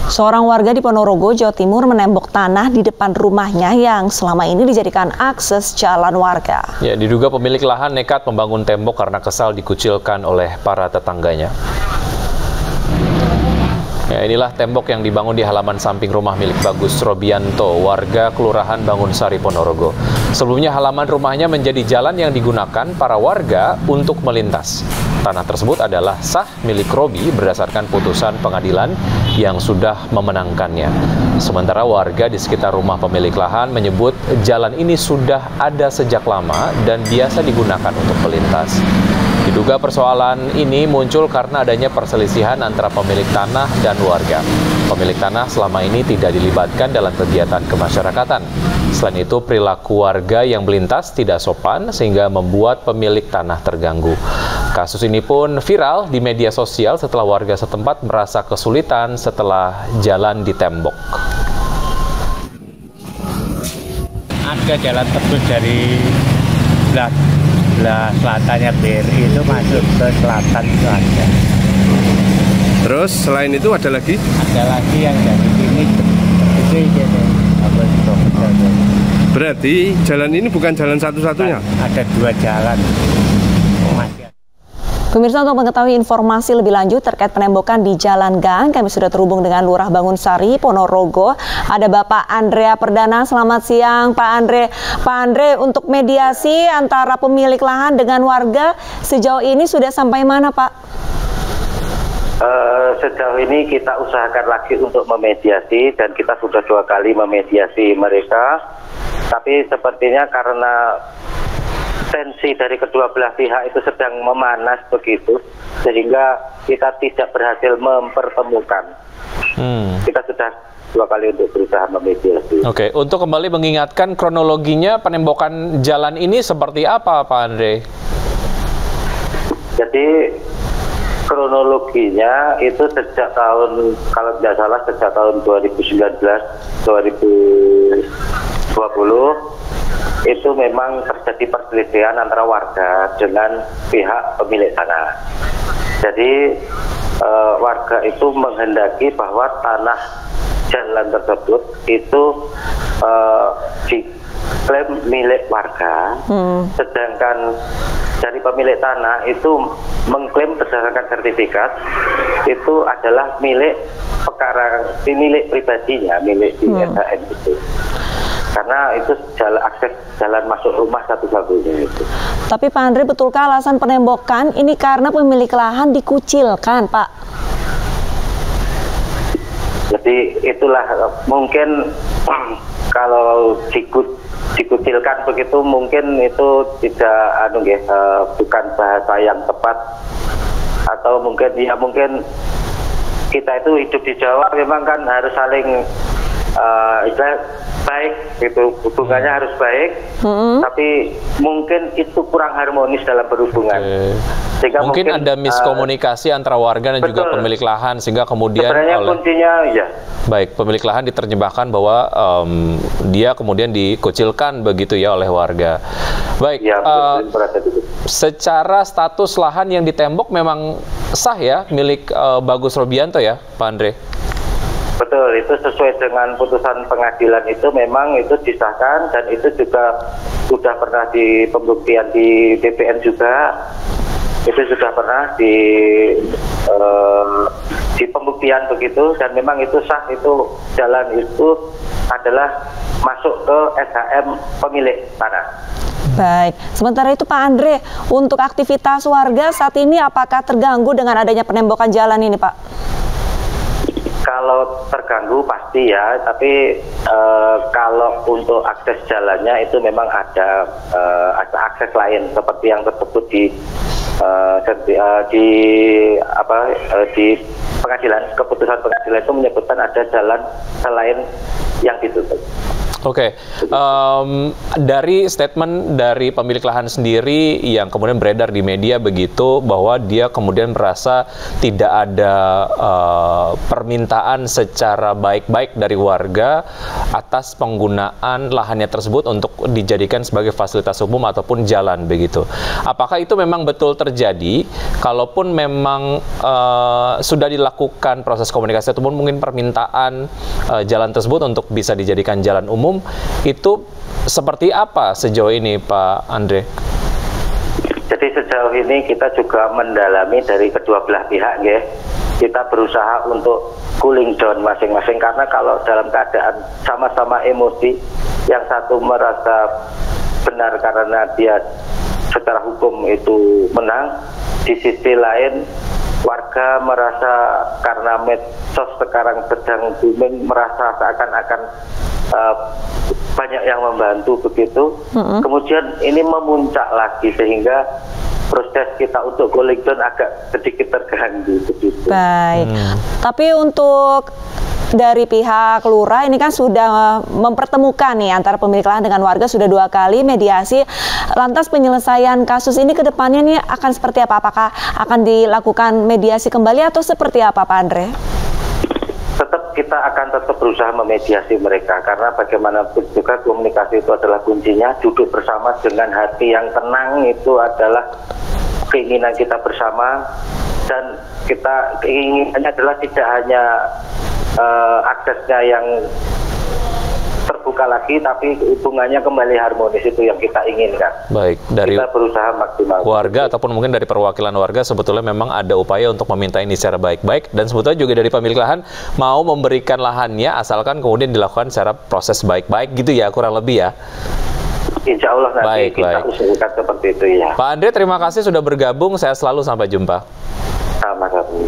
Seorang warga di Ponorogo, Jawa Timur menembok tanah di depan rumahnya yang selama ini dijadikan akses jalan warga. Ya, diduga pemilik lahan nekat membangun tembok karena kesal dikucilkan oleh para tetangganya. Ya, inilah tembok yang dibangun di halaman samping rumah milik Bagus Robianto, warga Kelurahan Bangunsari, Ponorogo. Sebelumnya halaman rumahnya menjadi jalan yang digunakan para warga untuk melintas. Tanah tersebut adalah sah milik Robi berdasarkan putusan pengadilan yang sudah memenangkannya. Sementara warga di sekitar rumah pemilik lahan menyebut jalan ini sudah ada sejak lama dan biasa digunakan untuk melintas. Diduga persoalan ini muncul karena adanya perselisihan antara pemilik tanah dan warga. Pemilik tanah selama ini tidak dilibatkan dalam kegiatan kemasyarakatan. Selain itu, perilaku warga yang melintas tidak sopan sehingga membuat pemilik tanah terganggu. Kasus ini pun viral di media sosial setelah warga setempat merasa kesulitan setelah jalan ditembok. Ada jalan tebus dari belah selatannya BRI itu masuk ke selatan itu ada. Terus selain itu ada lagi? Ada lagi yang dari sini itu Berarti jalan ini bukan jalan satu-satunya? Ada dua jalan. Pemirsa, untuk mengetahui informasi lebih lanjut terkait penembokan di Jalan Gang, kami sudah terhubung dengan Lurah Bangunsari, Ponorogo. Ada Bapak Andrea Perdana. Selamat siang, Pak Andre. Pak Andre, untuk mediasi antara pemilik lahan dengan warga sejauh ini sudah sampai mana, Pak? Sejauh ini kita usahakan lagi untuk memediasi dan kita sudah 2 kali memediasi mereka. Tapi sepertinya karena tensi dari kedua belah pihak itu sedang memanas begitu, sehingga kita tidak berhasil mempertemukan. Kita sudah 2 kali untuk berusaha memediasi. Oke, untuk kembali mengingatkan kronologinya penembokan jalan ini seperti apa, Pak Andre? Jadi kronologinya itu sejak tahun, kalau tidak salah sejak tahun 2019-2020 itu memang terjadi perselisihan antara warga dengan pihak pemilik tanah. Jadi warga itu menghendaki bahwa tanah jalan tersebut itu diklaim milik warga, sedangkan dari pemilik tanah itu mengklaim berdasarkan sertifikat itu adalah milik milik pribadinya, milik di SHM itu. Karena itu akses jalan masuk rumah satu-satunya itu. Tapi Pak Andre, betulkah alasan penembokan ini karena pemilik lahan dikucilkan, Pak? Jadi itulah mungkin kalau dikucilkan begitu mungkin itu tidak bukan bahasa yang tepat, atau mungkin kita itu hidup di Jawa memang kan harus saling baik, gitu, hubungannya harus baik, tapi mungkin itu kurang harmonis dalam berhubungan. Sehingga mungkin ada miskomunikasi antara warga dan juga pemilik lahan, sehingga kemudian kuncinya ya. Baik, pemilik lahan diterjemahkan bahwa dia kemudian dikucilkan begitu ya oleh warga. Baik, ya, secara status lahan yang ditembok memang sah ya, milik Bagus Robianto ya, Pak Andre? Betul, itu sesuai dengan putusan pengadilan itu memang itu disahkan, dan itu juga sudah pernah di pembuktian di DPN juga. Itu sudah pernah di pembuktian begitu, dan memang itu sah, itu jalan itu adalah masuk ke SHM pemilik tanah. Baik, sementara itu Pak Andre, untuk aktivitas warga saat ini apakah terganggu dengan adanya penembokan jalan ini, Pak? Kalau terganggu pasti ya, tapi kalau untuk akses jalannya itu memang ada akses lain seperti yang tersebut di pengadilan. Keputusan pengadilan itu menyebutkan ada jalan selain yang ditutup. Oke, dari statement dari pemilik lahan sendiri yang kemudian beredar di media begitu, bahwa dia kemudian merasa tidak ada permintaan secara baik-baik dari warga atas penggunaan lahannya tersebut untuk dijadikan sebagai fasilitas umum ataupun jalan begitu. Apakah itu memang betul terjadi? Kalaupun memang sudah dilakukan proses komunikasi ataupun mungkin permintaan jalan tersebut untuk bisa dijadikan jalan umum, itu seperti apa sejauh ini, Pak Andre? Jadi sejauh ini kita juga mendalami dari kedua belah pihak, ya. Kita berusaha untuk cooling down masing-masing, karena kalau dalam keadaan sama-sama emosi, yang satu merasa benar karena dia secara hukum itu menang, di sisi lain warga merasa karena medsos sekarang sedang booming, merasa seakan-akan banyak yang membantu begitu. Kemudian ini memuncak lagi sehingga proses kita untuk cooling down agak sedikit terganggu begitu. Baik. Tapi untuk dari pihak lurah ini kan sudah mempertemukan nih antara pemilik lahan dengan warga, sudah 2 kali mediasi. Lantas penyelesaian kasus ini ke depannya nih akan seperti apa? Apakah akan dilakukan mediasi kembali atau seperti apa, Pak Andre? Kita akan tetap berusaha memediasi mereka, karena bagaimanapun juga komunikasi itu adalah kuncinya. Duduk bersama dengan hati yang tenang itu adalah keinginan kita bersama, dan kita keinginannya adalah tidak hanya aksesnya yang terbuka lagi, tapi hubungannya kembali harmonis, itu yang kita inginkan. Baik, dari kita berusaha maksimal. Warga ataupun mungkin dari perwakilan warga sebetulnya memang ada upaya untuk meminta ini secara baik-baik, dan sebetulnya juga dari pemilik lahan mau memberikan lahannya asalkan kemudian dilakukan secara proses baik-baik gitu ya, kurang lebih ya. Insya Allah nanti kita usulkan seperti itu ya. Pak Andre, terima kasih sudah bergabung, saya selalu, sampai jumpa. Sama-sama.